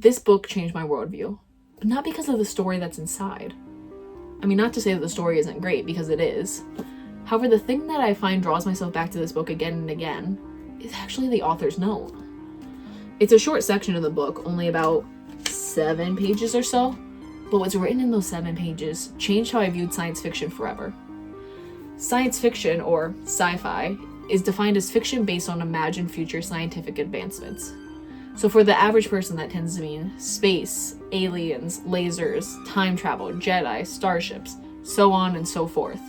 This book changed my worldview, but not because of the story that's inside. I mean, not to say that the story isn't great, because it is. However, the thing that I find draws myself back to this book again and again is actually the author's note. It's a short section of the book, only about 7 pages or so, but what's written in those 7 pages changed how I viewed science fiction forever. Science fiction, or sci-fi, is defined as fiction based on imagined future scientific advancements. So for the average person, that tends to mean space, aliens, lasers, time travel, Jedi, starships, so on and so forth.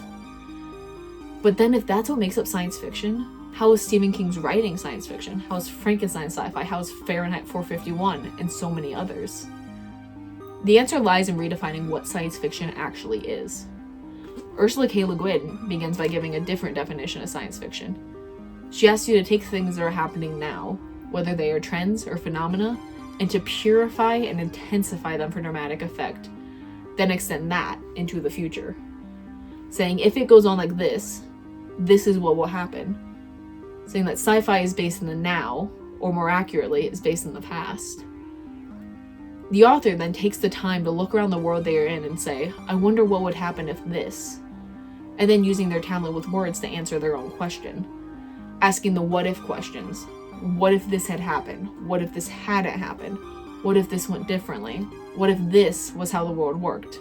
But then if that's what makes up science fiction, how is Stephen King's writing science fiction? How is Frankenstein sci-fi? How is Fahrenheit 451? And so many others. The answer lies in redefining what science fiction actually is. Ursula K. Le Guin begins by giving a different definition of science fiction. She asks you to take things that are happening now, whether they are trends or phenomena, and to purify and intensify them for dramatic effect, then extend that into the future. Saying if it goes on like this is what will happen. Saying that sci-fi is based in the now, or more accurately, is based in the past. The author then takes the time to look around the world they are in and say, I wonder what would happen if this, and then using their talent with words to answer their own question. Asking the what if questions. What if this had happened? What if this hadn't happened? What if this went differently? What if this was how the world worked?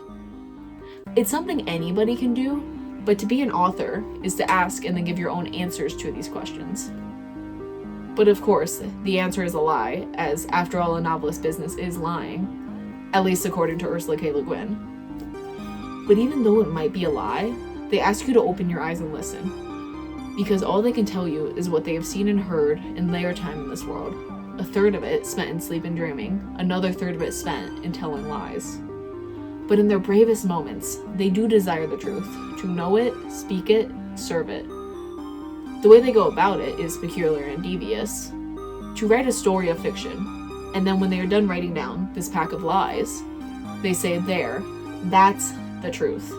It's something anybody can do, but to be an author is to ask and then give your own answers to these questions. But of course, the answer is a lie, as after all, a novelist's business is lying, at least according to Ursula K. Le Guin. But even though it might be a lie, they ask you to open your eyes and listen, because all they can tell you is what they have seen and heard in their time in this world. A third of it spent in sleep and dreaming, another third of it spent in telling lies. But in their bravest moments, they do desire the truth, to know it, speak it, serve it. The way they go about it is peculiar and devious. To write a story of fiction, and then when they are done writing down this pack of lies, they say, there, that's the truth.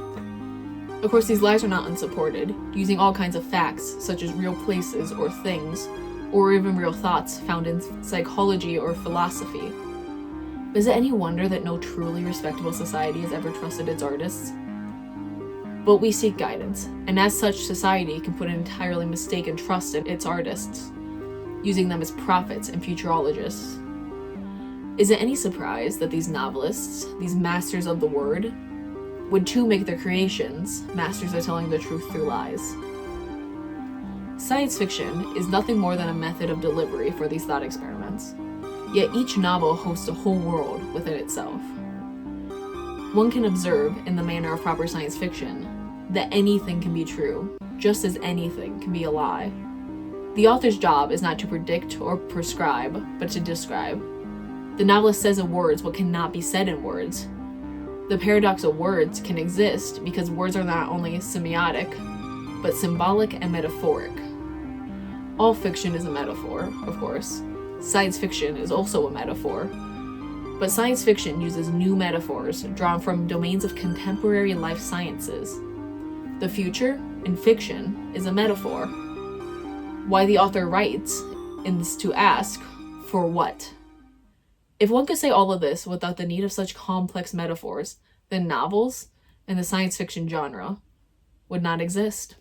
Of course, these lies are not unsupported, using all kinds of facts, such as real places or things, or even real thoughts found in psychology or philosophy. Is it any wonder that no truly respectable society has ever trusted its artists? But we seek guidance, and as such, society can put an entirely mistaken trust in its artists, using them as prophets and futurologists. Is it any surprise that these novelists, these masters of the word, would too make their creations masters of telling the truth through lies? Science fiction is nothing more than a method of delivery for these thought experiments, yet each novel hosts a whole world within itself. One can observe, in the manner of proper science fiction, that anything can be true, just as anything can be a lie. The author's job is not to predict or prescribe, but to describe. The novelist says in words what cannot be said in words. The paradox of words can exist because words are not only semiotic, but symbolic and metaphoric. All fiction is a metaphor, of course. Science fiction is also a metaphor. But science fiction uses new metaphors drawn from domains of contemporary life sciences. The future, in fiction, is a metaphor. Why the author writes is to ask, for what? If one could say all of this without the need of such complex metaphors, then novels and the science fiction genre would not exist.